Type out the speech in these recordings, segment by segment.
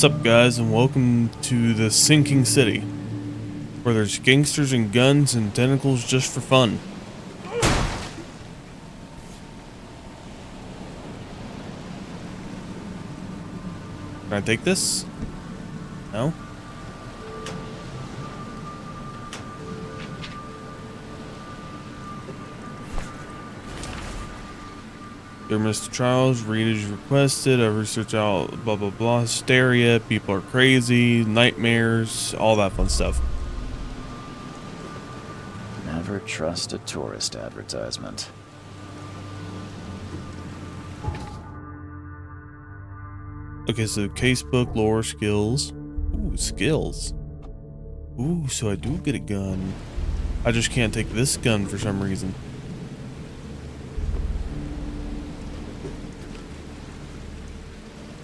What's up, guys, and welcome to the sinking city, where there's gangsters and guns and tentacles just for fun. Can I take this? No? Dear Mr. Charles, read as requested. I researched out blah blah blah, hysteria, people are crazy, nightmares, all that fun stuff. Never trust a tourist advertisement. Okay, so casebook, lore, skills. Ooh, skills. Ooh, so I do get a gun. I just can't take this gun for some reason.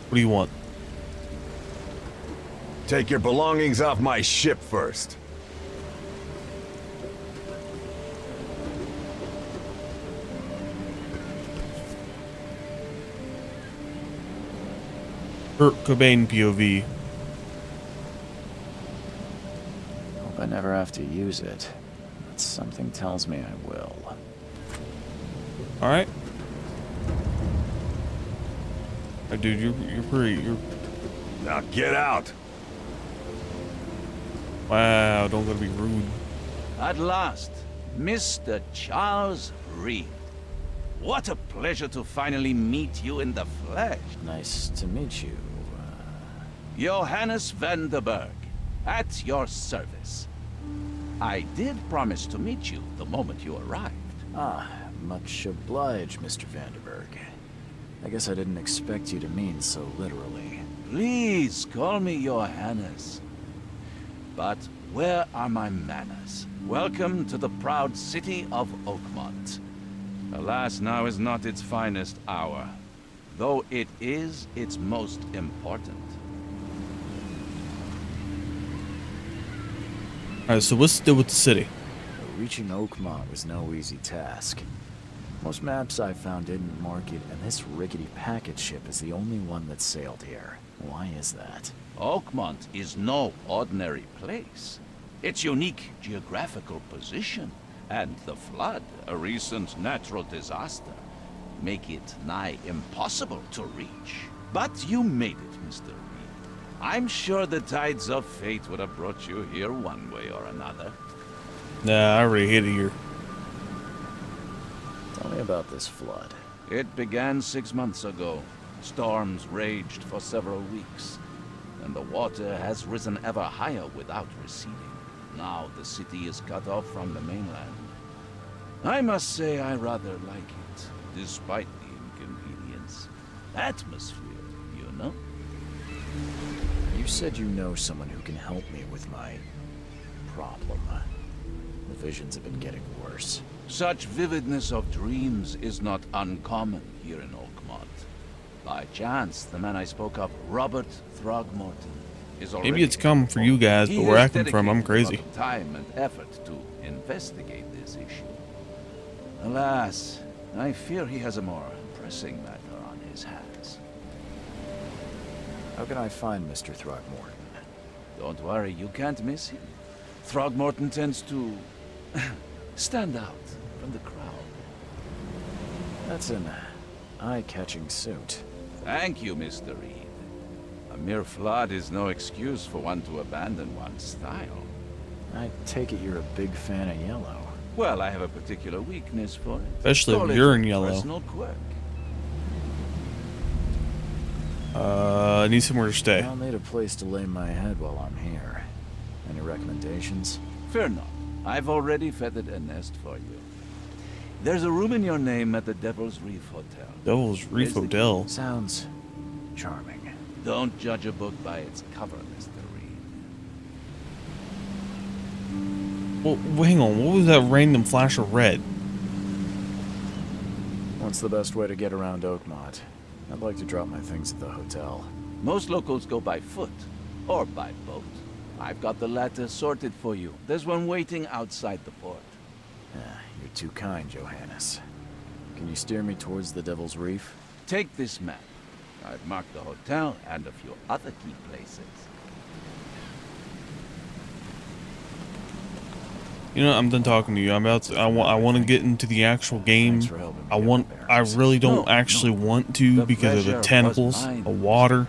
What do you want? Take your belongings off my ship first. Kurt Cobain POV. Hope I never have to use it, but something tells me I will. Alright. Dude, you're pretty, Now get out. wow, don't gotta be rude. At last, Mr. Charles Reed. What a pleasure to finally meet you in the flesh. Nice to meet you. Johannes Vanderberg, at your service. I did promise to meet you the moment you arrived. Much obliged, Mr. Vanderberg. I guess I didn't expect you to mean so literally. Please call me Johannes. But where are my manners? Welcome to the proud city of Oakmont. Alas, now is not its finest hour, though it is its most important. Alright, so what's the deal with the city? Reaching Oakmont was no easy task. Most maps I found didn't mark it, and this rickety packet ship is the only one that sailed here. Why is that? Oakmont is no ordinary place. Its unique geographical position and the flood, a recent natural disaster, make it nigh impossible to reach. But you made it, Mr. Reed. I'm sure the tides of fate would have brought you here one way or another. Nah, I already hit it here. Tell me about this flood. It began 6 months ago. Storms raged for several weeks, and the water has risen ever higher without receding. Now the city is cut off from the mainland. I must say I rather like it, despite the inconvenience. Atmosphere, you know? You said you know someone who can help me with my problem. The visions have been getting worse. Such vividness of dreams is not uncommon here in Oakmont. By chance, the man I spoke of, Robert Throgmorton, is already... Maybe it's come for you guys, but where I come from, I'm crazy. Time and effort to investigate this issue. Alas, I fear he has a more pressing matter on always has. How can I find Mr. Throgmorton? Don't worry, you can't miss him. Throgmorton tends to stand out from the crowd. That's an eye-catching suit. Thank you, Mr. Reed. A mere flood is no excuse for one to abandon one's style. I take it you're a big fan of yellow. Well, I have a particular weakness for it. Especially Call if it you're a in yellow. Personal quirk. I need somewhere to stay. I'll need a place to lay my head while I'm here. Any recommendations? Fear not. I've already feathered a nest for you. There's a room in your name at the Devil's Reef Hotel. Devil's Reef Here's the Hotel. Sounds charming. Don't judge a book by its cover, Mr. Reed. Well, hang on. What was that random flash of red? What's the best way to get around Oakmont? I'd like to drop my things at the hotel. Most locals go by foot or by boat. I've got the latter sorted for you. There's one waiting outside the port. You're too kind, Johannes. Can you steer me towards the Devil's Reef? Take this map. I've marked the hotel and a few other key places. You know, I'm done talking to you. I want to get into the actual game. Thanks for helping me I get want. my I bearings. really don't No, actually no. want to The because of pleasure the was tentacles, mine. the water.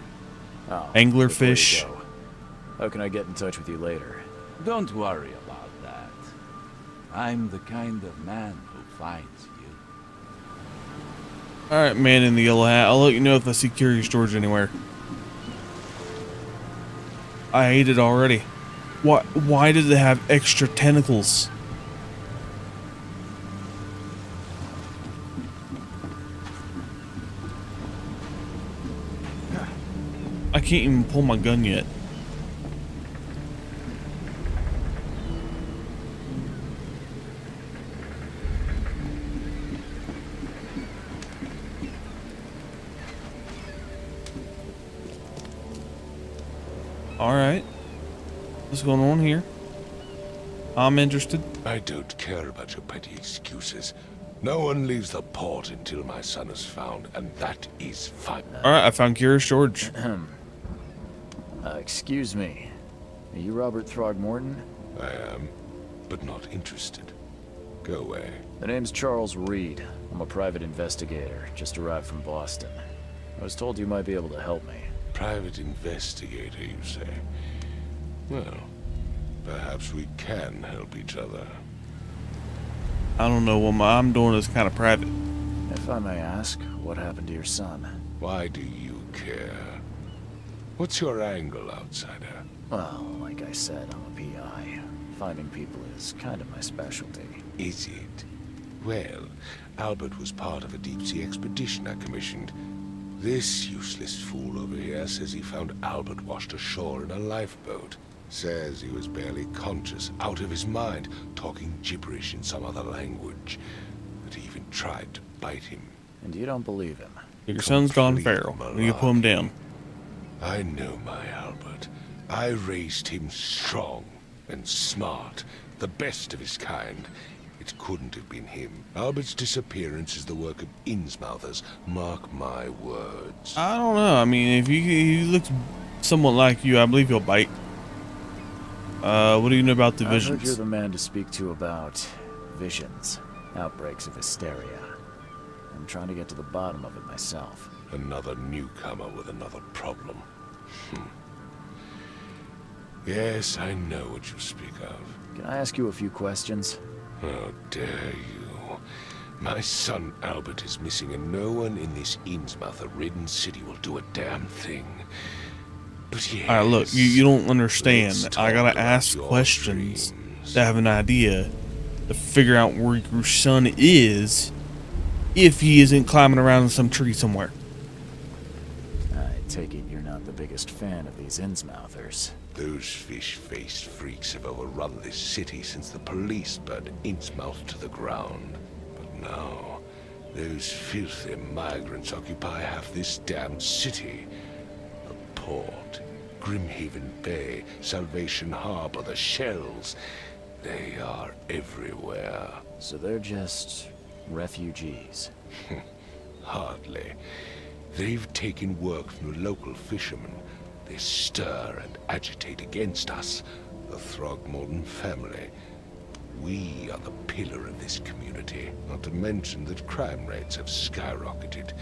Oh, Anglerfish. before you go, how can I get in touch with you later? Don't worry about that. I'm the kind of man who finds you. All right, man in the yellow hat. I'll let you know if I see Curious George anywhere. I hate it already. Why does it have extra tentacles? I can't even pull my gun yet. All right. What's going on here? I'm interested. I don't care about your petty excuses. No one leaves the port until my son is found, and that is fine. All right, I found Curious George. Excuse me. Are you Robert Throgmorton? I am, but not interested. Go away. The name's Charles Reed. I'm a private investigator, just arrived from Boston. I was told you might be able to help me. Private investigator, you say? Well, perhaps we can help each other. I don't know what I'm doing is kind of private. If I may ask, what happened to your son? Why do you care? What's your angle, outsider? Well, like I said, I'm a PI. Finding people is kind of my specialty. Is it? Well, Albert was part of a deep-sea expedition I commissioned. This useless fool over here says he found Albert washed ashore in a lifeboat. Says he was barely conscious, out of his mind, talking gibberish in some other language. That he even tried to bite him. And you don't believe him? Your son's gone Complete feral. You can pull him down. I know my Albert. I raised him strong and smart, the best of his kind. It couldn't have been him. Albert's disappearance is the work of Innsmouthers. Mark my words. I don't know. I mean, if he looks somewhat like you, I believe he'll bite. What do you know about the I heard visions? you're the man to speak to about visions, outbreaks of hysteria. I'm trying to get to the bottom of it myself. Another newcomer with another problem. Yes, I know what you speak of. Can I ask you a few questions? How dare you? My son Albert is missing, and no one in this Innsmouther-ridden city will do a damn thing. But yes, Alright, look, you don't understand. let's I talk gotta about ask your questions dreams. to have an idea to figure out where your son is if he isn't climbing around in some tree somewhere. I take it you're not the biggest fan of these Innsmouthers. Those fish-faced freaks have overrun this city since the police burned Innsmouth to the ground. But now, those filthy migrants occupy half this damn city. The port, Grimhaven Bay, Salvation Harbor, the Shells. They are everywhere. So they're just refugees. Hardly. They've taken work from the local fishermen. They stir and agitate against us, the Throgmorton family. We are the pillar of this community, not to mention that crime rates have skyrocketed.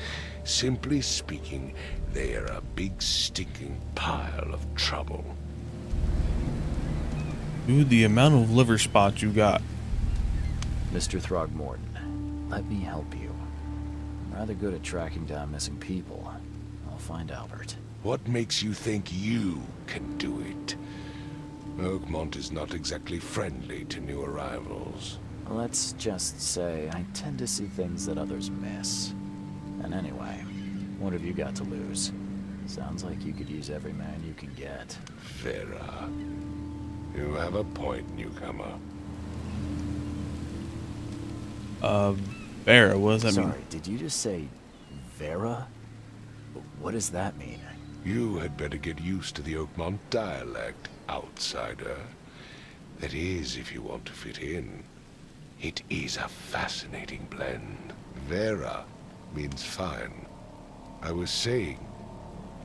Simply speaking, they are a big stinking pile of trouble. Dude, the amount of liver spots you got. Mr. Throgmorton, let me help you. I'm rather good at tracking down missing people. I'll find Albert. What makes you think you can do it? Oakmont is not exactly friendly to new arrivals. Let's just say I tend to see things that others miss. And anyway, what have you got to lose? Sounds like you could use every man you can get. Vera, you have a point, newcomer. Vera, what does that Sorry, mean? did you just say Vera? What does that mean? You had better get used to the Oakmont dialect, outsider. That is, if you want to fit in. It is a fascinating blend. Vera means fine. I was saying,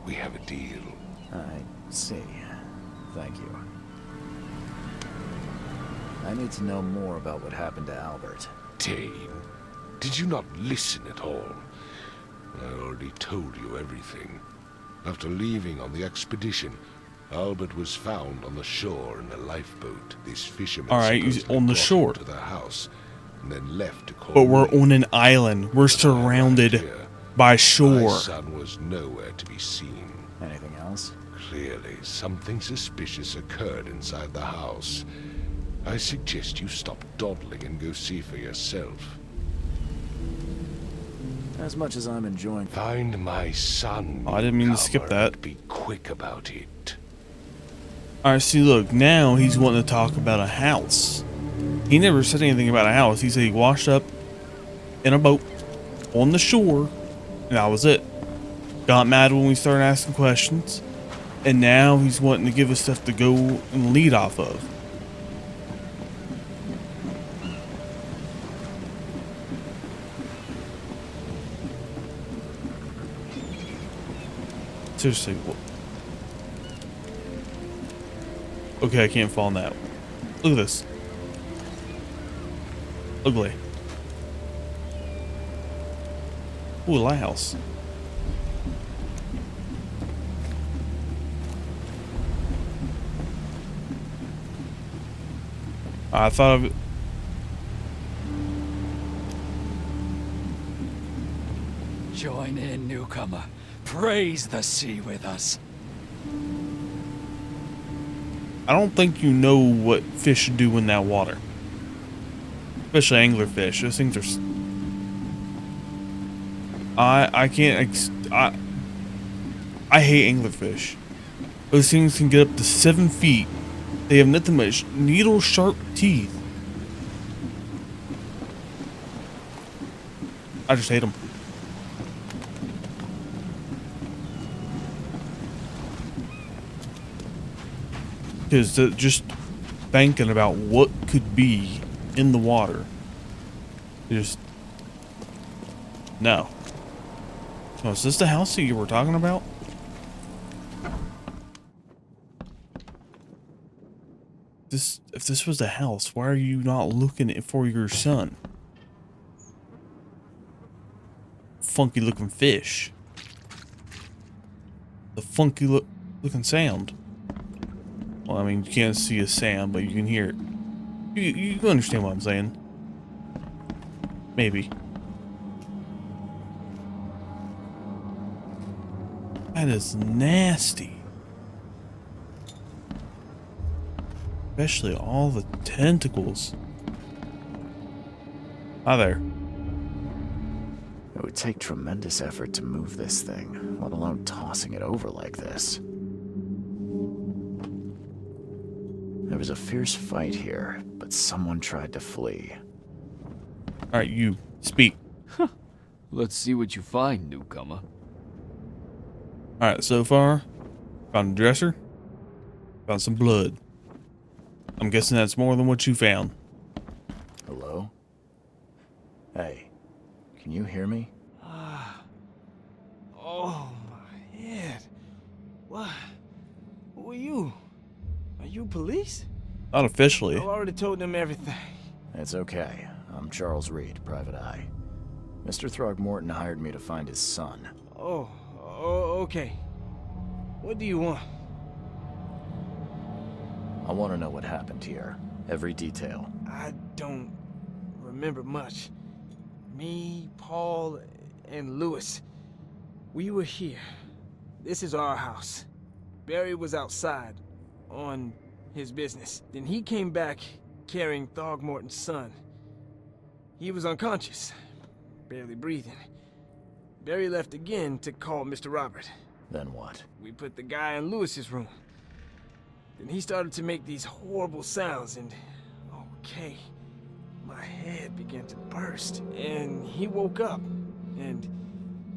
we have a deal. I see. Thank you. I need to know more about what happened to Albert. Dane, did you not listen at all? I already told you everything. After leaving on the expedition, Albert was found on the shore in a lifeboat. This fisherman Alright, he's supposedly on the brought shore. him to their house and then left to call But we're me. on an island. We're surrounded Here, by my shore. son was nowhere to be seen. Anything else? Clearly, something suspicious occurred inside the house. I suggest you stop dawdling and go see for yourself. As much as I'm enjoying... Find my son. Oh, I didn't mean to skip newcomer, that. and be quick about it. Alright, see, look, now he's wanting to talk about a house. He never said anything about a house. He said he washed up in a boat on the shore, and that was it. Got mad when we started asking questions, and now he's wanting to give us stuff to go and lead off of. Seriously, what? Okay, I can't fall in that. Look at this. Ugly. Ooh, a lighthouse. I thought of it. Join in, newcomer. Praise the sea with us. I don't think you know what fish do in that water. Especially anglerfish. Those things are... I can't... I hate anglerfish. Those things can get up to 7 feet. They have nothing but needle-sharp teeth. I just hate them. Because just thinking about what could be in the water, just no. So is this the house that you were talking about? If this was the house, why are you not looking for your son? Funky looking fish. The funky looking sound. Well, I mean, you can't see a sound, but you can hear it. You understand what I'm saying. Maybe. That is nasty. Especially all the tentacles. Hi there. It would take tremendous effort to move this thing, let alone tossing it over like this. There was a fierce fight here, but someone tried to flee. Alright, you. Speak. Let's see what you find, newcomer. Alright, so far, found a dresser. Found some blood. I'm guessing that's more than what you found. Hello? Hey, can you hear me? Oh, my head. What? Who are you? Are you police? Not officially. I've already told them everything. It's okay. I'm Charles Reed, Private Eye. Mr. Throgmorton hired me to find his son. Oh, okay. What do you want? I want to know what happened here. Every detail. I don't remember much. Me, Paul, and Lewis. We were here. This is our house. Barry was outside, on his business. Then he came back carrying Throgmorton's son. He was unconscious, barely breathing. Barry left again to call Mr. Robert. Then what? We put the guy in Lewis's room. Then he started to make these horrible sounds and... okay. My head began to burst, and he woke up. And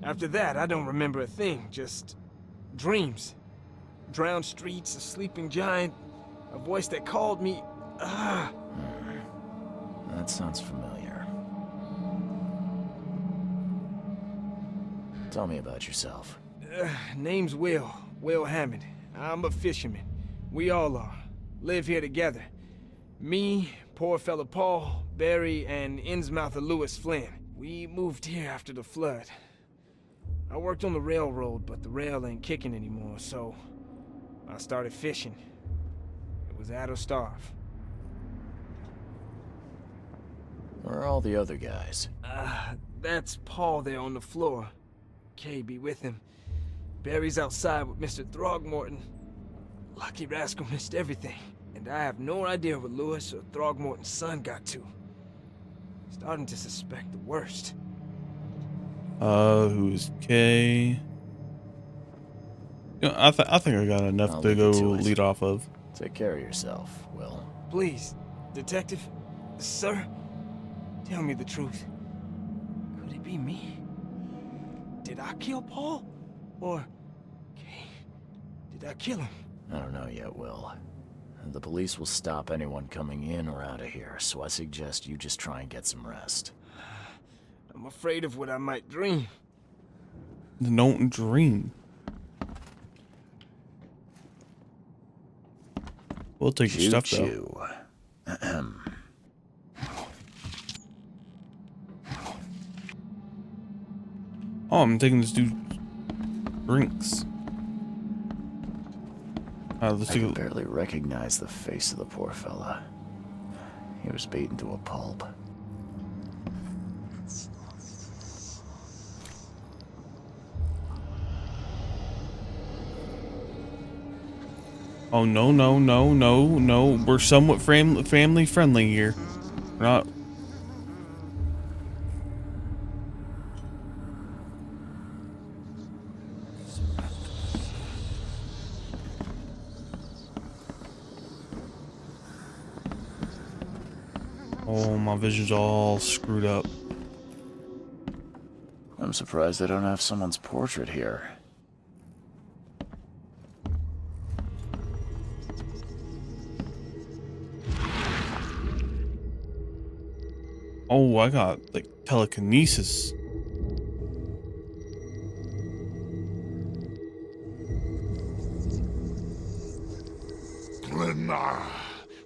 after that, I don't remember a thing, just dreams. Drowned streets, a sleeping giant, a voice that called me. That sounds familiar. Tell me about yourself. Name's Will Hammond. I'm a fisherman. We all are. Live here together. Me, poor fella Paul, Barry, and Innsmouther Lewis Flynn. We moved here after the flood. I worked on the railroad, but the rail ain't kicking anymore, so I started fishing. It was add or starve. Where are all the other guys? That's Paul there on the floor. Kay be with him. Barry's outside with Mr. Throgmorton. Lucky rascal missed everything. And I have no idea what Lewis or Throgmorton's son got to. Starting to suspect the worst. Who's Kay? You know, I think I got enough I'll to leave go you to it. lead off of. Take care of yourself, Will. Please, detective, sir, tell me the truth. Could it be me? Did I kill Paul? Or, Kay, did I kill him? I don't know yet, Will. The police will stop anyone coming in or out of here, so I suggest you just try and get some rest. I'm afraid of what I might dream. Don't dream. We'll take your stuff though. Choo-choo. Oh, I'm taking this dude's drinks. Let's I take can a... barely recognize the face of the poor fella. He was beaten to a pulp. Oh, no. We're somewhat family friendly here. We're not... Oh, my vision's all screwed up. I'm surprised they don't have someone's portrait here. Oh, I got, like, telekinesis. Grenna,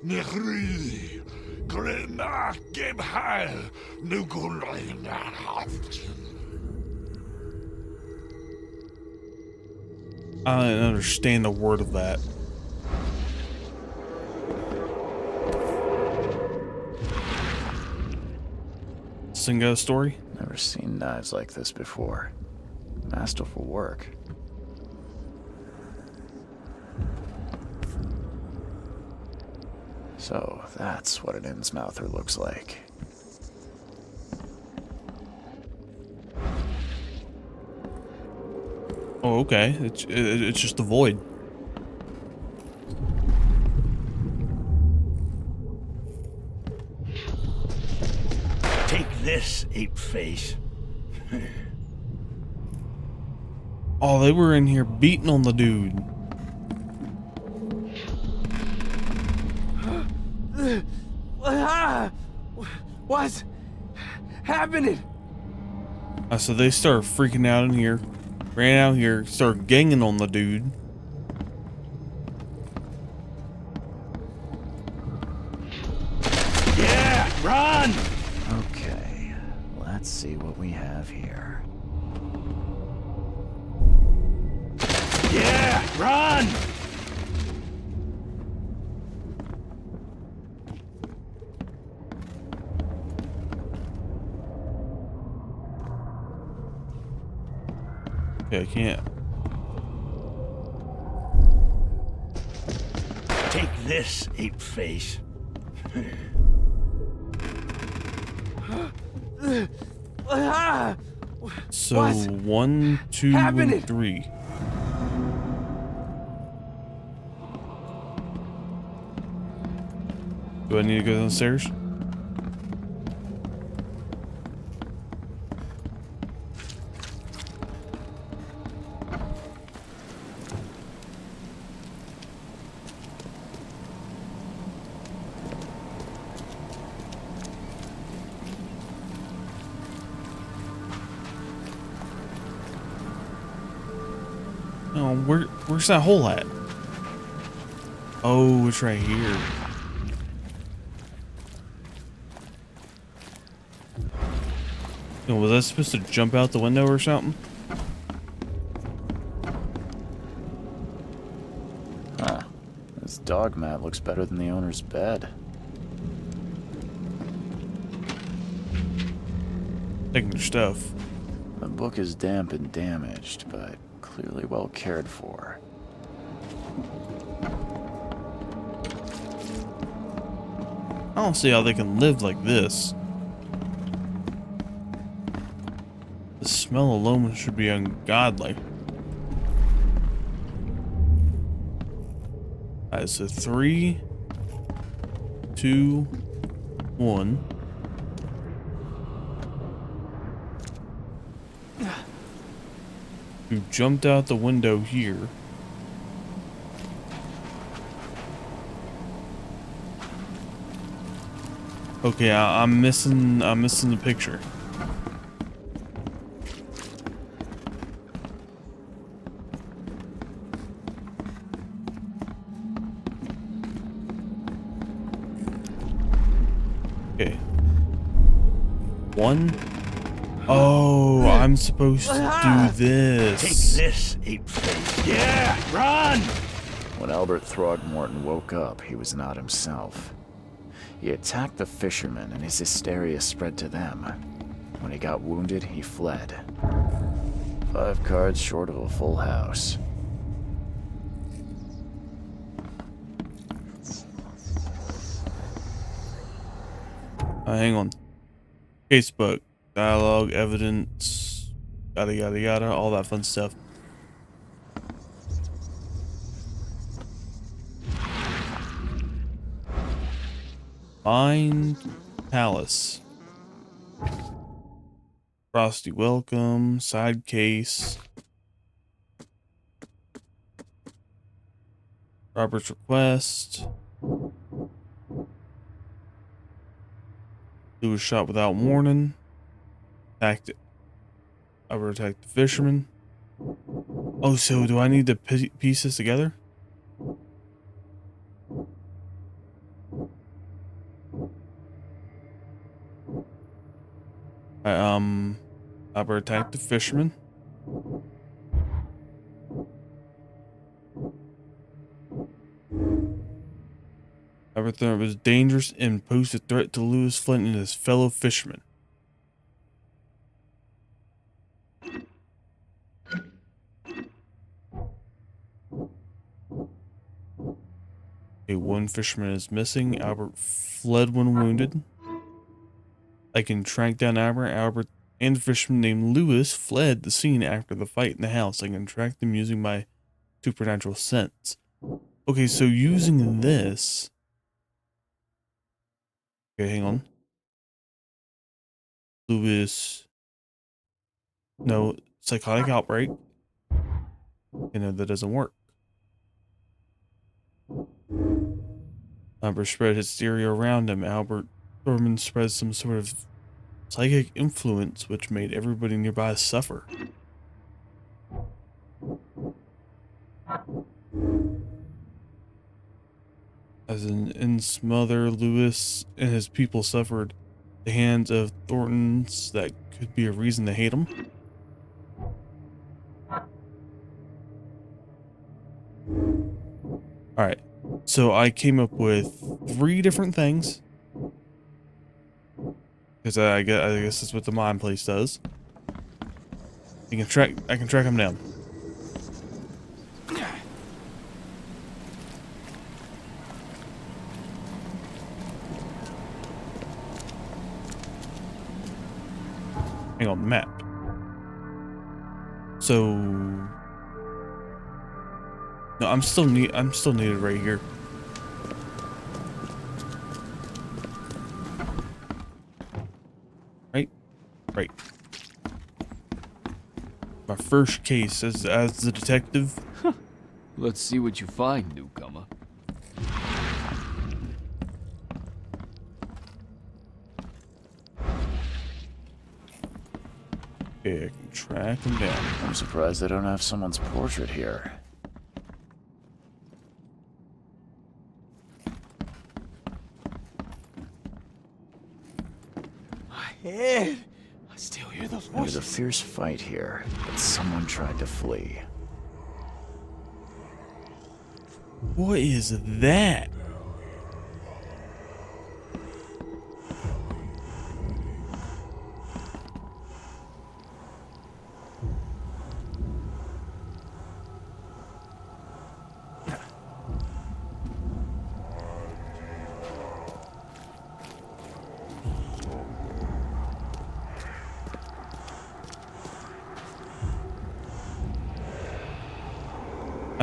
Nehri, Grenna, Gebheil, Nugulinarhaft. I didn't understand a word of that. Sing a story? Never seen knives like this before. Masterful work. So, that's what an Innsmouther looks like. Oh, okay. It's just the void. Take this, ape-face. Oh, they were in here beating on the dude. What's happening? So they start freaking out in here. Ran out here, started ganging on the dude. Yeah, run! Okay, let's see what we have here. Yeah, run! Yeah, I can't. Take this, ape face. Ah! So What? 1, 2, happening? and 3. Do I need to go downstairs? Oh, where's that hole at? Oh, it's right here. Oh, was I supposed to jump out the window or something? Huh. This dog mat looks better than the owner's bed. Taking their stuff. The book is damp and damaged, but clearly well cared for. I don't see how they can live like this. The smell alone should be ungodly. Alright, so 3, 2, 1. You jumped out the window here. Okay, I'm missing the picture. Okay. 1. Oh, I'm supposed to do this. Take this, ape face. Yeah, run! When Albert Throgmorton woke up, he was not himself. He attacked the fishermen, and his hysteria spread to them. When he got wounded, he fled. 5 cards short of a full house. Hang on. Casebook, dialogue, evidence, yada yada yada, all that fun stuff. Find Palace. Frosty welcome, side case. Robert's request. Who was shot without warning. Attacked. Albert attacked the fisherman. Oh, so do I need to piece this together? Albert attacked the fisherman. Albert thought it was dangerous and posed a threat to Lewis Flint and his fellow fishermen. Okay, 1 fisherman is missing. Albert fled when wounded. I can track down Albert. Albert and a fisherman named Lewis fled the scene after the fight in the house. I can track them using my supernatural sense. Okay, so using this... Okay, hang on. Lewis... No, psychotic outbreak. You know, that doesn't work. Albert spread hysteria around him. Albert Thurman spread some sort of psychic influence which made everybody nearby suffer. As in smother, Lewis and his people suffered the hands of Thorntons that could be a reason to hate him. Alright, so I came up with 3 different things. Because I guess that's what the mine place does. I can track him down. Hang on, map. So no, I'm still needed right here. Right. My first case as the detective. Let's see what you find, newcomer. Okay, I can track him down. I'm surprised they don't have someone's portrait here. My head! I still hear those There was a voices. fierce fight here, but someone tried to flee. What is that?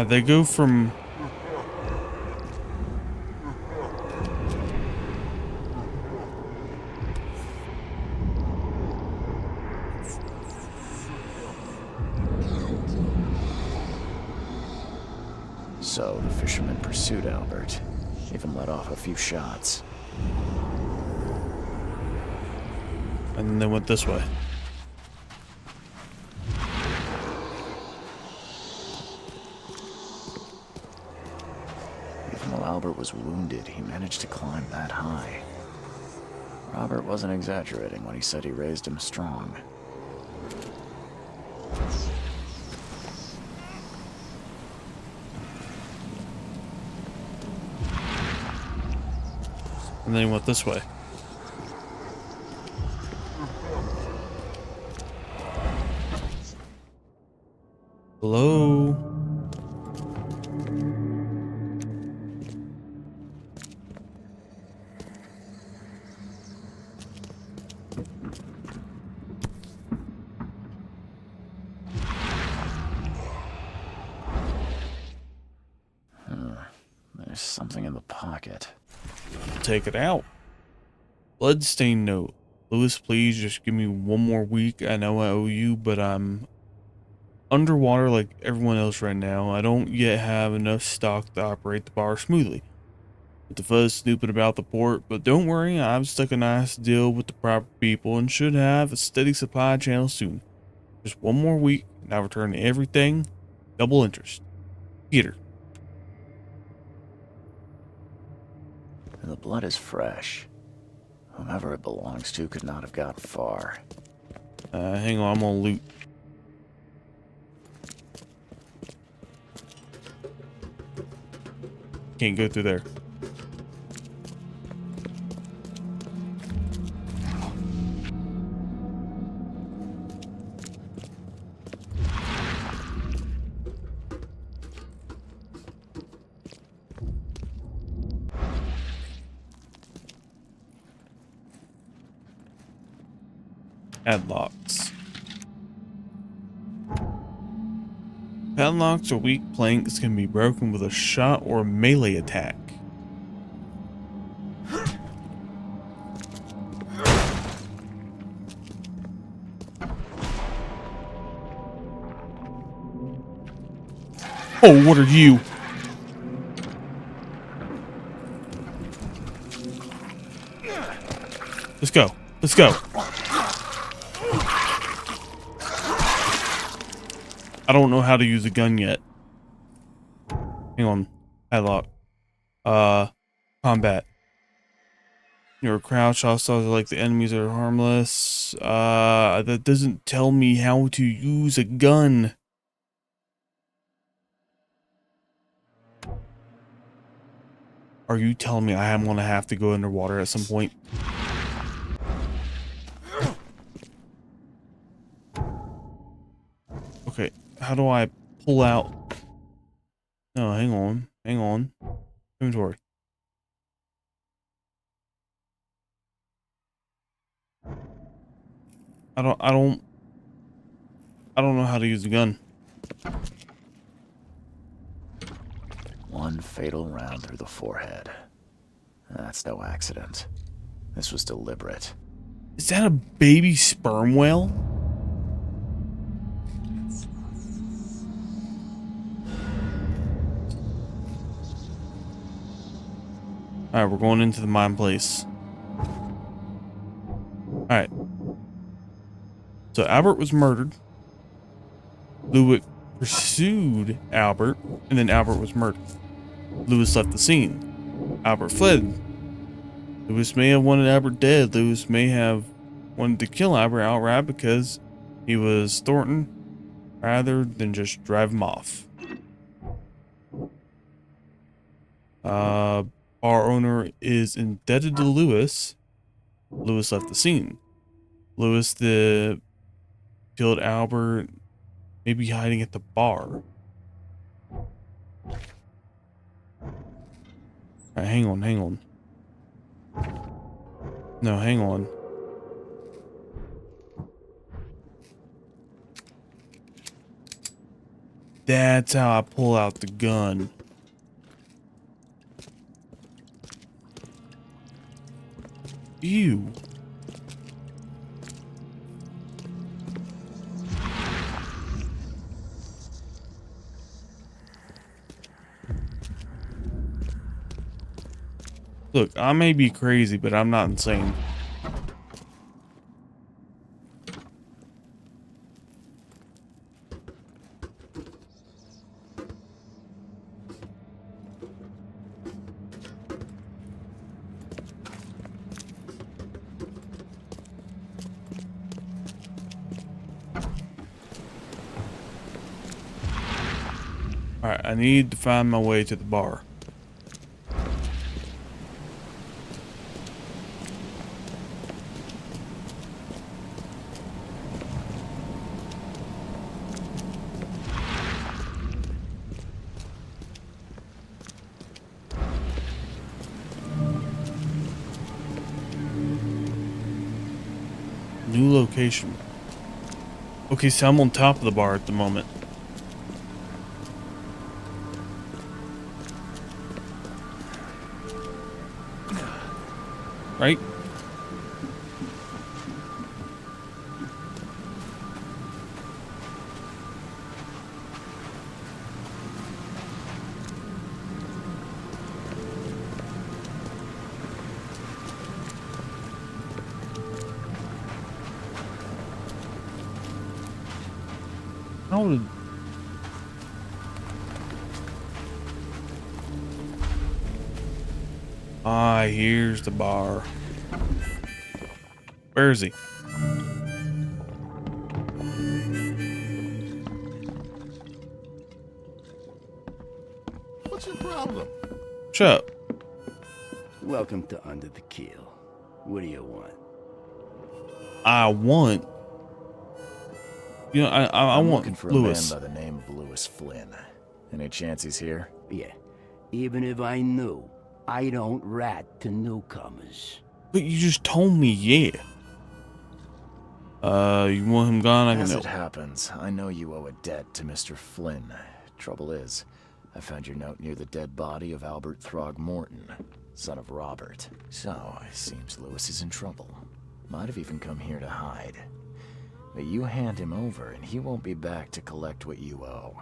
They go from So the fisherman pursued Albert, even let off a few shots. and then they went this way. Even though Albert was wounded, he managed to climb that high. Robert wasn't exaggerating when he said he raised him strong. And then he went this way. Hello? There's something in the pocket. Take it out. Bloodstain note. Lewis, please just give me 1 more week. I know I owe you, but I'm underwater like everyone else right now. I don't yet have enough stock to operate the bar smoothly. With the fuzz snooping about the port, but don't worry, I've stuck a nice deal with the proper people and should have a steady supply channel soon. Just 1 more week and I'll return everything, double interest. Peter. And the blood is fresh. Whomever it belongs to could not have got far. Hang on, I'm gonna loot. Can't go through there. Padlocks. Padlocks or weak planks can be broken with a shot or melee attack. Oh, what are you? Let's go. Let's go. I don't know how to use a gun yet. Hang on. Padlock. Combat. Your crouch hostiles are like the enemies that are harmless. That doesn't tell me how to use a gun. Are you telling me I am gonna have to go underwater at some point? Okay, how do I pull out? No, hang on. Hang on. Inventory. I don't know how to use a gun. One fatal round through the forehead. That's no accident. This was deliberate. Is that a baby sperm whale? Alright, we're going into the mine place. Alright. So Albert was murdered. Lewick pursued Albert, and then Albert was murdered. Lewis left the scene. Albert fled. Lewis may have wanted Albert dead. Lewis may have wanted to kill Albert outright because he was Thornton rather than just drive him off. Bar owner is indebted to Lewis. Lewis left the scene. Lewis killed Albert, maybe hiding at the bar. Alright, hang on. No, hang on. That's how I pull out the gun. Ew. Look, I may be crazy, but I'm not insane. Alright, I need to find my way to the bar. New location. Okay, so I'm on top of the bar at the moment. Right? How did... Ah, here's the bar. Where is he? What's your problem? Shut up. Welcome to Under the Keel. What do you want? I want... You know, I I'm want looking for Lewis. a man by the name of Lewis Flynn. Any chance he's here? Yeah. Even if I knew, I don't rat to newcomers. But you just told me, yeah. You want him gone? I can As know. it happens, I know you owe a debt to Mr. Flynn. Trouble is, I found your note near the dead body of Albert Throgmorton, son of Robert. So, it seems Lewis is in trouble. Might have even come here to hide. But you hand him over, and he won't be back to collect what you owe.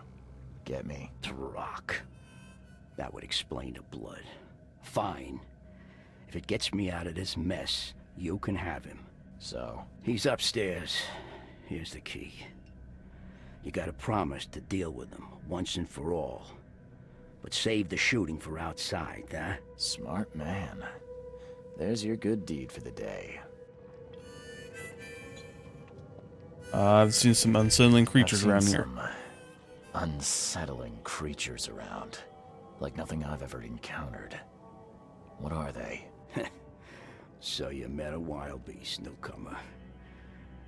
Get me? Throck. That would explain the blood. Fine. If it gets me out of this mess, you can have him. So, He's upstairs. Here's the key. You gotta promise to deal with him, once and for all. But save the shooting for outside, huh? Smart man. There's your good deed for the day. I've seen some unsettling creatures I've seen around here. some unsettling creatures around. Like nothing I've ever encountered. What are they? So you met a wild beast, newcomer.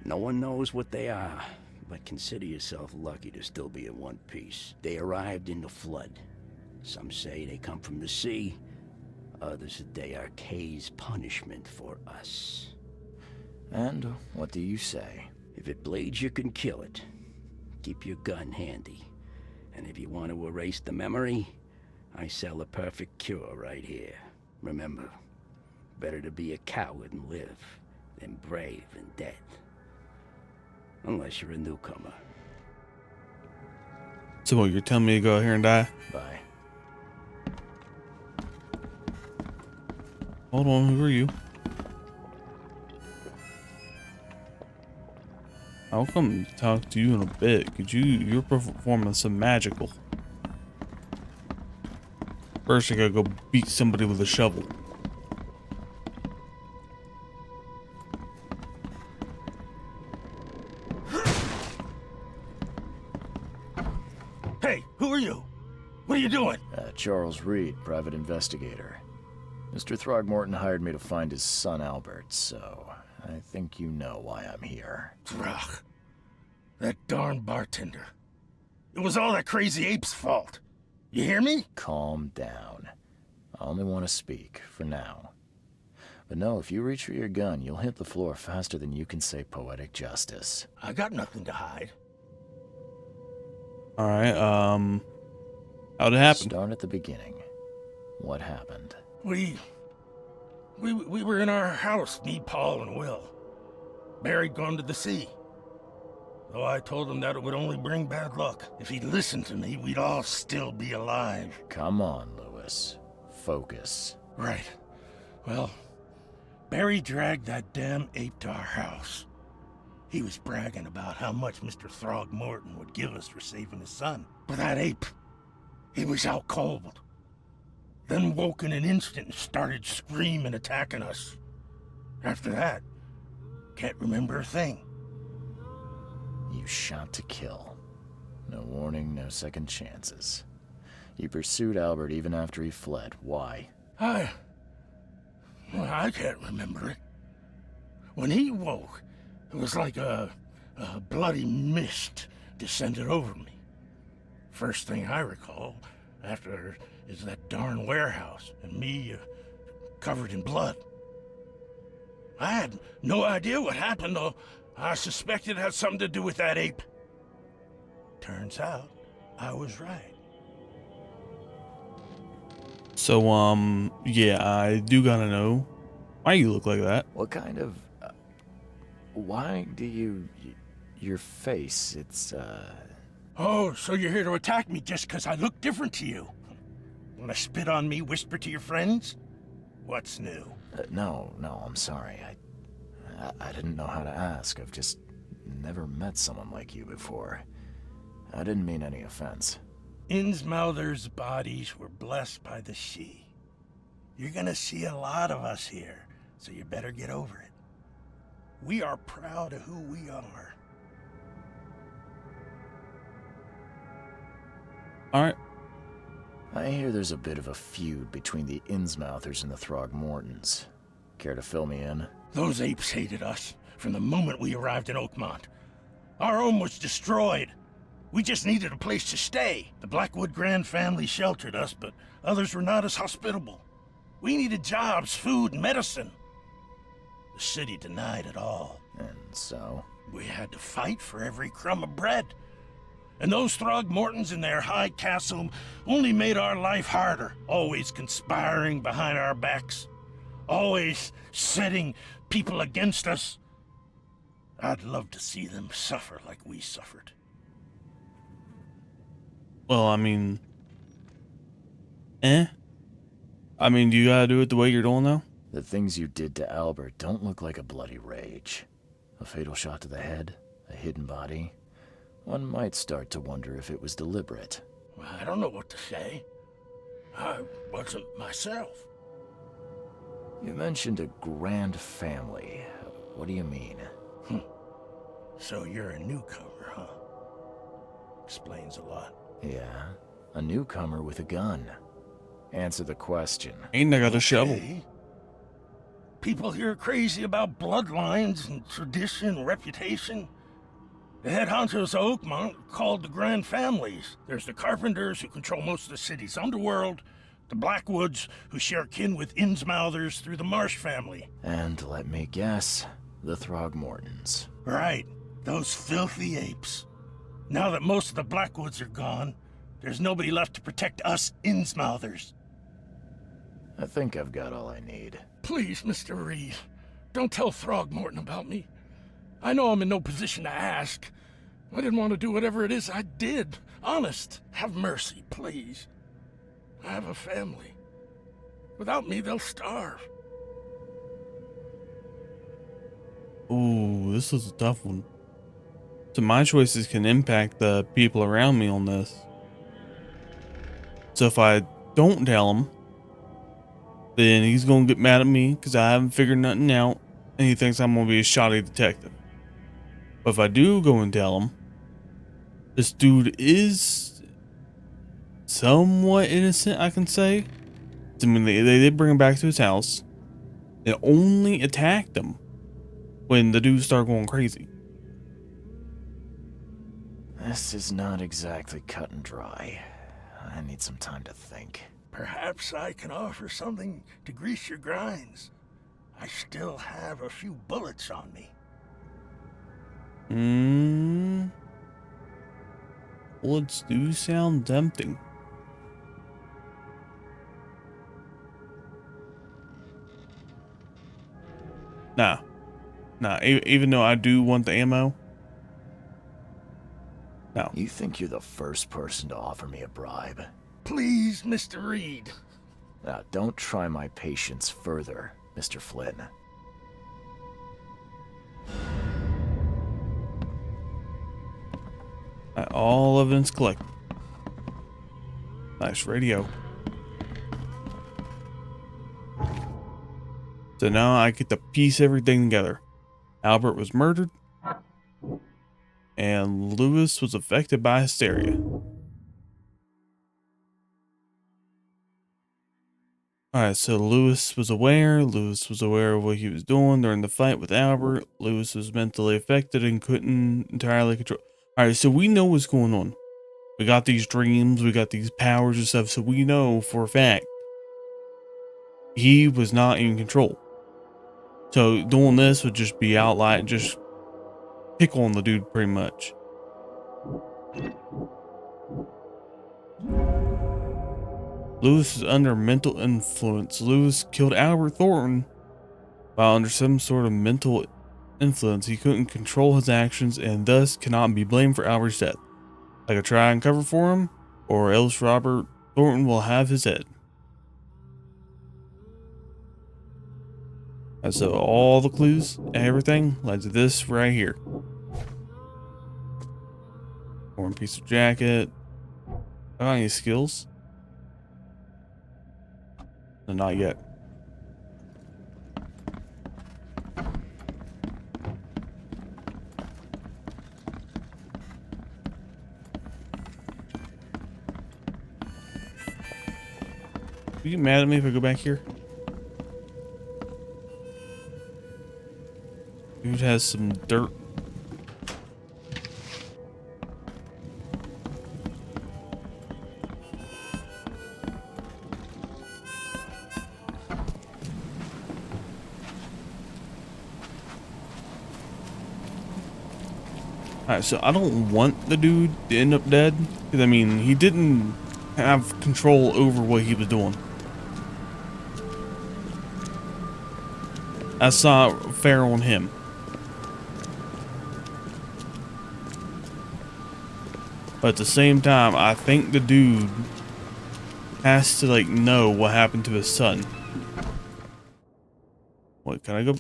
No one knows what they are, but consider yourself lucky to still be in one piece. They arrived in the flood. Some say they come from the sea. Others that they are Kay's punishment for us. And what do you say? If it bleeds, you can kill it. Keep your gun handy. And if you want to erase the memory, I sell a perfect cure right here. Remember, better to be a coward and live than brave and dead. Unless you're a newcomer. So what, you're telling me to go out here and die? Bye. Hold on, who are you? I'll come talk to you in a bit. You're performing some magical. First I gotta go beat somebody with a shovel. Hey, who are you? What are you doing? Charles Reed, private investigator. Mr. Throgmorton hired me to find his son Albert, so I think you know why I'm here. Throg. That darn bartender. It was all that crazy ape's fault. You hear me? Calm down. I only want to speak, for now. But no, if you reach for your gun, you'll hit the floor faster than you can say poetic justice. I got nothing to hide. Alright, how'd it happen? Start at the beginning. What happened? We were in our house, me, Paul, and Will. Barry'd gone to the sea. Though I told him that it would only bring bad luck. If he'd listened to me, we'd all still be alive. Come on, Lewis. Focus. Right. Well, Barry dragged that damn ape to our house. He was bragging about how much Mr. Throgmorton would give us for saving his son. But that ape, he was out cold. Then woke in an instant and started screaming, attacking us. After that, can't remember a thing. You shot to kill. No warning, no second chances. You pursued Albert even after he fled. Why? I can't remember it. When he woke, it was like a bloody mist descended over me. First thing I recall after is that darn warehouse and me covered in blood. I had no idea what happened, though. I suspected it had something to do with that ape. Turns out, I was right. So, yeah, I do gotta know why you look like that. What kind of... why do you... your face, it's, Oh, so you're here to attack me just because I look different to you? Want to spit on me, whisper to your friends? What's new? no, I'm sorry. I didn't know how to ask. I've just never met someone like you before. I didn't mean any offense. Innsmouther's bodies were blessed by the sea. You're gonna see a lot of us here, so you better get over it. We are proud of who we are. Alright. I hear there's a bit of a feud between the Innsmouthers and the Throgmortons. Care to fill me in? Those apes hated us from the moment we arrived in Oakmont. Our home was destroyed. We just needed a place to stay. The Blackwood Grand family sheltered us, but others were not as hospitable. We needed jobs, food, and medicine. The city denied it all. And so? We had to fight for every crumb of bread. And those Throgmortons in their high castle only made our life harder, always conspiring behind our backs, always setting people against us. I'd love to see them suffer like we suffered. Well, I mean... I mean, do you gotta do it the way you're doing now? The things you did to Albert don't look like a bloody rage. A fatal shot to the head, a hidden body. One might start to wonder if it was deliberate. I don't know what to say. I wasn't myself. You mentioned a grand family. What do you mean? So you're a newcomer, huh? Explains a lot. Yeah, a newcomer with a gun. Answer the question. Ain't I got a shovel? Okay. People here are crazy about bloodlines and tradition and reputation. The head honchos of Oakmont are called the Grand Families. There's the Carpenters, who control most of the city's underworld, the Blackwoods, who share kin with Innsmouthers through the Marsh family. And let me guess, the Throgmortons. Right, those filthy apes. Now that most of the Blackwoods are gone, there's nobody left to protect us Innsmouthers. I think I've got all I need. Please, Mr. Reed, don't tell Throgmorton about me. I know I'm in no position to ask. I didn't want to do whatever it is I did. Honest, have mercy, please. I have a family. Without me, they'll starve. Ooh, this is a tough one. So my choices can impact the people around me on this. So if I don't tell him, then he's gonna get mad at me because I haven't figured nothing out, and he thinks I'm gonna be a shoddy detective. But if I do go and tell him, this dude is somewhat innocent, I can say. I mean, they did bring him back to his house. They only attacked him when the dude started going crazy. This is not exactly cut and dry. I need some time to think. Perhaps I can offer something to grease your grinds. I still have a few bullets on me. Bullets do sound tempting. Nah, even though I do want the ammo. No. You think you're the first person to offer me a bribe? Please, Mr. Reed. Now, don't try my patience further, Mr. Flynn. All evidence collected. Nice radio. So now I get to piece everything together. Albert was murdered, and Lewis was affected by hysteria. Alright, so Lewis was aware of what he was doing during the fight with Albert. Lewis was mentally affected and couldn't entirely control. Alright, so we know what's going on. We got these dreams, we got these powers and stuff, so we know for a fact he was not in control. So doing this would just be outright just pick on the dude pretty much. Lewis was under mental influence. Lewis killed Albert Thornton while under some sort of mental influence. He couldn't control his actions and thus cannot be blamed for Albert's death. I could try and cover for him, or else Robert Thornton will have his head. And so all the clues and everything led to this right here. Worn piece of jacket. I got any skills? No, not yet. You get mad at me if I go back here? Dude has some dirt. Alright, so I don't want the dude to end up dead. Because, I mean, he didn't have control over what he was doing. That's not fair on him. But at the same time, I think the dude has to, like, know what happened to his son. Wait, can I go?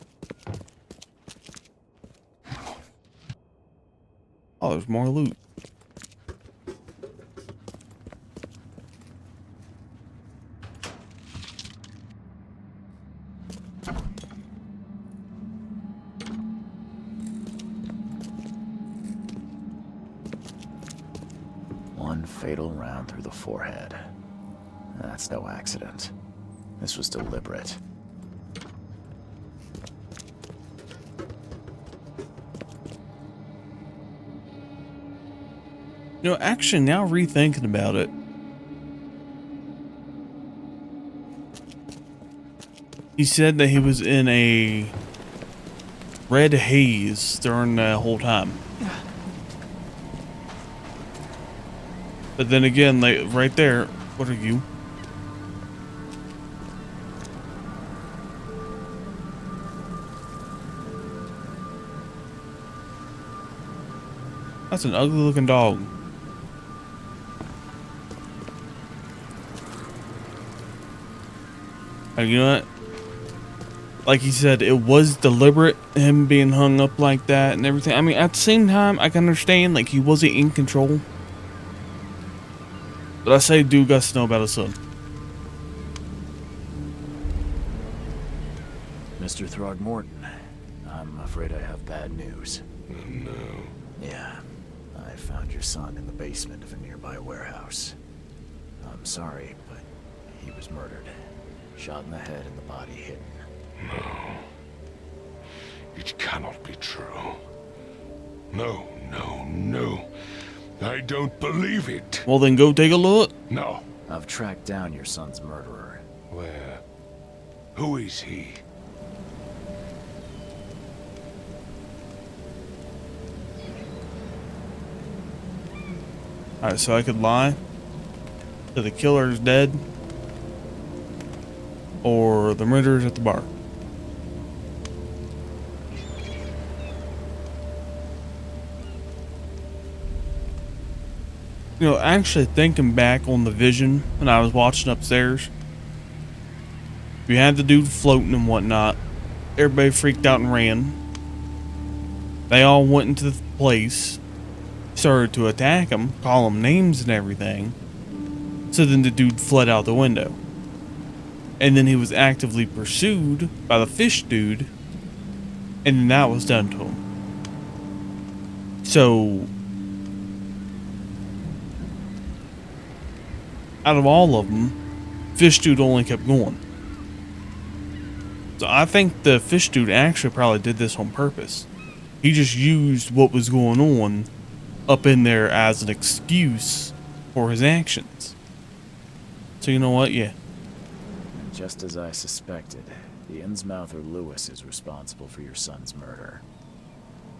Oh, there's more loot. One fatal round through the forehead. That's no accident. This was deliberate. You know, actually, now rethinking about it, he said that he was in a red haze during the whole time. But then again, like right there, what are you? That's an ugly looking dog. And you know what? Like he said, it was deliberate, him being hung up like that and everything. I mean, at the same time, I can understand, like, he wasn't in control. But I say, dude got to know about his son. Mr. Throgmorton, I'm afraid I have bad news. No. Yeah, I found your son in the basement of a nearby warehouse. I'm sorry, but he was murdered. Shot in the head and the body hidden. No. It cannot be true. No, no, no. I don't believe it. Well, then go take a look. No. I've tracked down your son's murderer. Where? Who is he? Alright, so I could lie that the killer's dead or the murderer's at the bar. You know, actually thinking back on the vision when I was watching upstairs, you had the dude floating and whatnot. Everybody freaked out and ran. They all went into the place, started to attack him, call him names and everything. So then the dude fled out the window. And then he was actively pursued by the fish dude, and then that was done to him. So out of all of them, fish dude only kept going. So I think the fish dude actually probably did this on purpose. He just used what was going on up in there as an excuse for his actions. So you know what? Yeah. Just as I suspected, the Innsmouther Lewis is responsible for your son's murder.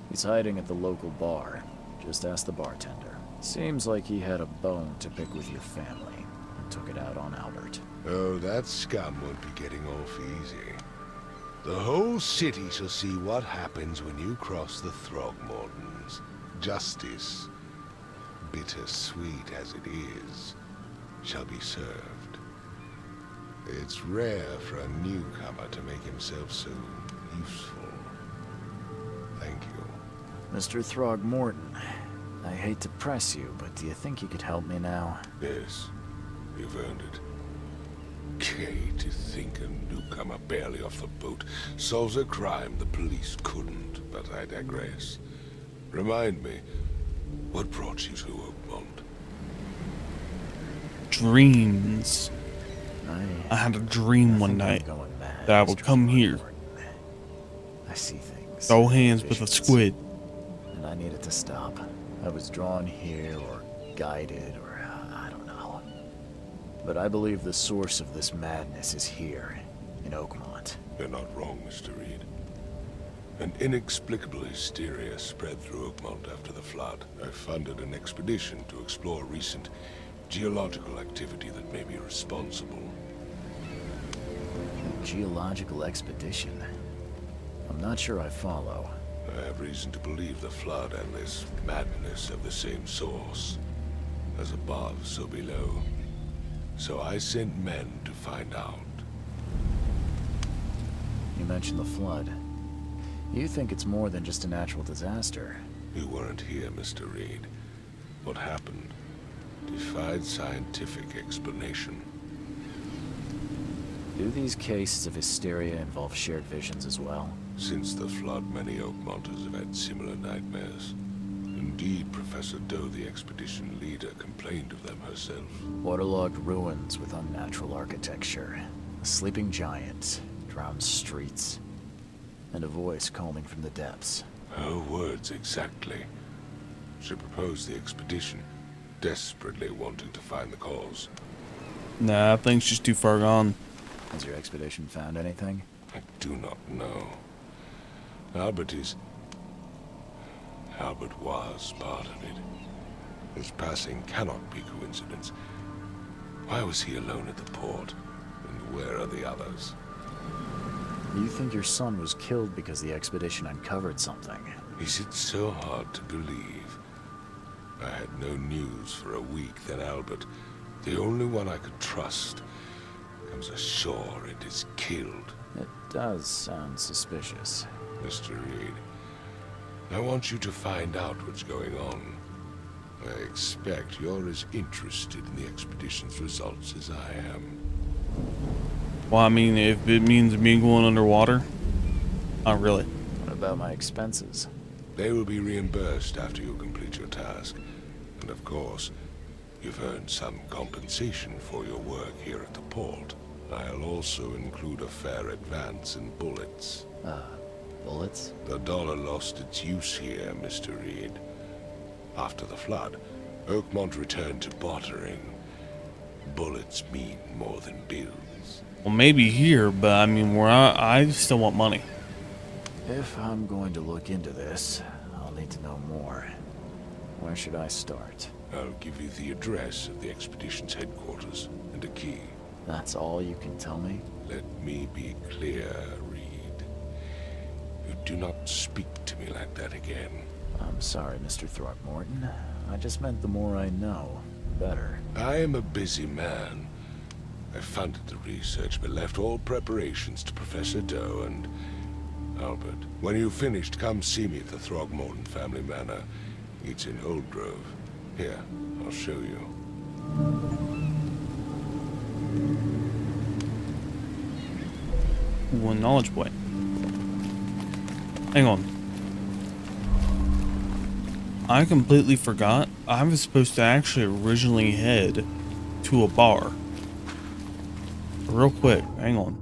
He's hiding at the local bar. Just ask the bartender. Seems like he had a bone to pick with your family and took it out on Albert. Oh, that scum won't be getting off easy. The whole city shall see what happens when you cross the Throgmortons. Justice, bittersweet as it is, shall be served. It's rare for a newcomer to make himself so useful. Thank you. Mr. Throgmorton, I hate to press you, but do you think you could help me now? Yes, you've earned it. Gay to think a newcomer barely off the boat solves a crime the police couldn't, but I digress. Remind me, what brought you to Oakmont? Dreams. I had a dream one think I'm night going mad, that I would Mr. come here, Throgmorton. I see things. throw hands with a visions, squid. And I needed to stop. I was drawn here, or guided, or I don't know. But I believe the source of this madness is here, in Oakmont. You're not wrong, Mr. Reed. An inexplicable hysteria spread through Oakmont after the flood. I funded an expedition to explore recent geological activity that may be responsible. Geological expedition? I'm not sure I follow. I have reason to believe the flood and this madness have the same source. As above, so below. So I sent men to find out. You mentioned the flood. You think it's more than just a natural disaster? You weren't here, Mr. Reed. What happened defied scientific explanation. Do these cases of hysteria involve shared visions as well? Since the flood, many Oakmonters have had similar nightmares. Indeed, Professor Doe, the expedition leader, complained of them herself. Waterlogged ruins with unnatural architecture, a sleeping giant, drowned streets, and a voice calling from the depths. Her words exactly. She proposed the expedition, desperately wanting to find the cause. Nah, I think she's too far gone. Has your expedition found anything? I do not know. Albert was part of it. His passing cannot be coincidence. Why was he alone at the port? And where are the others? You think your son was killed because the expedition uncovered something? Is it so hard to believe? I had no news for a week, then Albert, the only one I could trust, comes ashore and is killed. It does sound suspicious. Mr. Reed, I want you to find out what's going on. I expect you're as interested in the expedition's results as I am. Well, I mean, if it means me going underwater, not really. What about my expenses? They will be reimbursed after you complete your task. And of course, you've earned some compensation for your work here at the port. I'll also include a fair advance in bullets. Bullets? The dollar lost its use here, Mr. Reed. After the flood, Oakmont returned to bartering. Bullets mean more than bills. Well, maybe here, but I mean, where I still want money. If I'm going to look into this, I'll need to know more. Where should I start? I'll give you the address of the expedition's headquarters and a key. That's all you can tell me? Let me be clear, Reed. You do not speak to me like that again. I'm sorry, Mr. Throckmorton. I just meant the more I know, the better. I am a busy man. I funded the research, but left all preparations to Professor Doe and Albert. When you've finished, come see me at the Throgmorton family manor. It's in Old Grove. Here, I'll show you. One knowledge point. Hang on. I completely forgot. I was supposed to actually originally head to a bar. Real quick, hang on.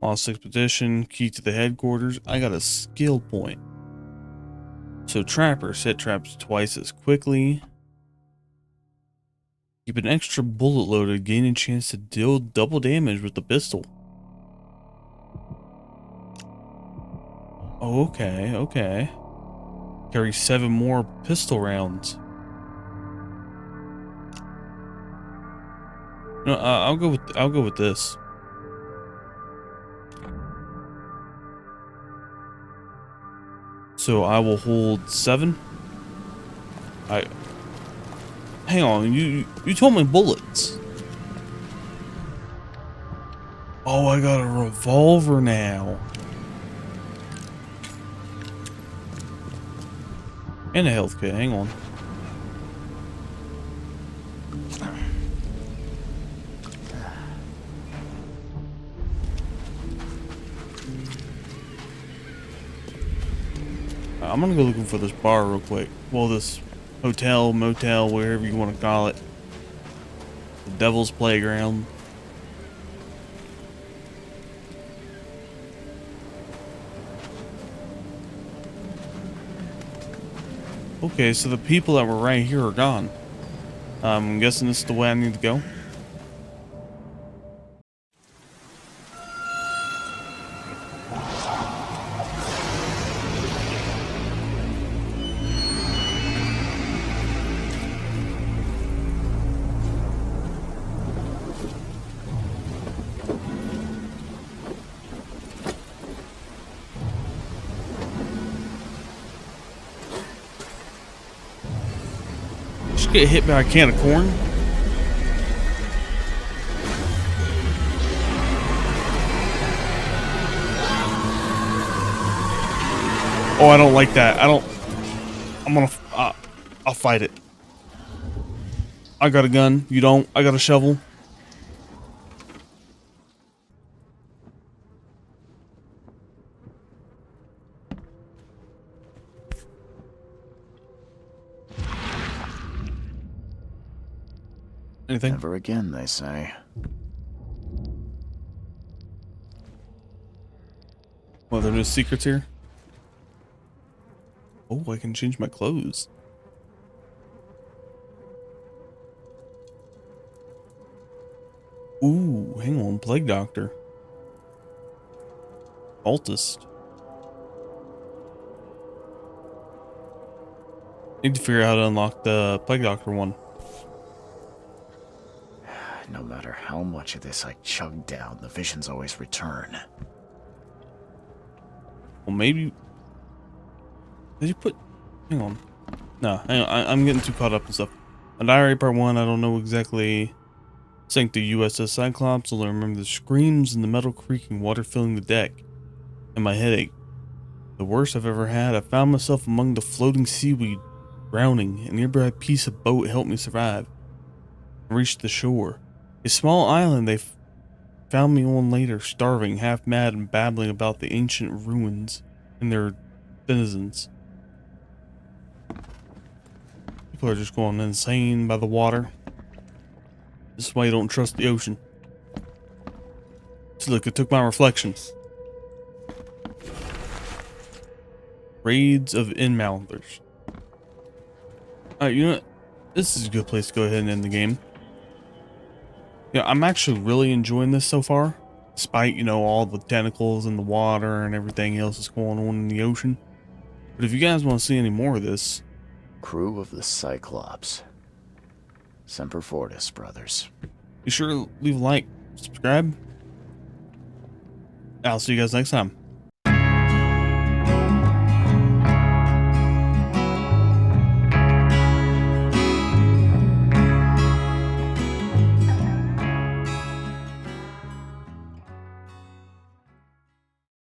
Lost expedition, key to the headquarters. I got a skill point. So trapper, set traps twice as quickly. Keep an extra bullet loaded, gain a chance to deal double damage with the pistol. Oh, okay, okay. Carry 7 more pistol rounds. No, I'll go with this. So I will hold 7. Hang on, you told me bullets. Oh, I got a revolver now. And a health kit, hang on. I'm gonna go looking for this bar real quick. Well, this hotel, motel, wherever you want to call it. The Devil's Playground. Okay, so the people that were right here are gone. I'm guessing this is the way I need to go. Just get hit by a can of corn. Oh, I don't like that. I'll fight it. I got a gun. You don't. I got a shovel. Anything? Never again, they say. Well, there are no secrets here. Oh, I can change my clothes. Ooh, hang on, Plague Doctor. Cultist. Need to figure out how to unlock the Plague Doctor one. No matter how much of this I chug down, the visions always return. Well, maybe... Did you put... Hang on. No, hang on. I'm getting too caught up in stuff. On Diary Part 1, I don't know exactly... Sank the USS Cyclops, although I remember the screams and the metal creaking, water filling the deck, and my headache. The worst I've ever had. I found myself among the floating seaweed, drowning. A nearby piece of boat helped me survive. I reached the shore. A small island they found me on later, starving, half mad, and babbling about the ancient ruins and their denizens. People are just going insane by the water. This is why you don't trust the ocean. So look, it took my reflections. Raids of inmouthers. Alright, you know what? This is a good place to go ahead and end the game. Yeah, I'm actually really enjoying this so far. Despite, you know, all the tentacles in the water and everything else that's going on in the ocean. But if you guys want to see any more of this... Crew of the Cyclops. Semper Fortis, brothers. Be sure to leave a like, subscribe. I'll see you guys next time.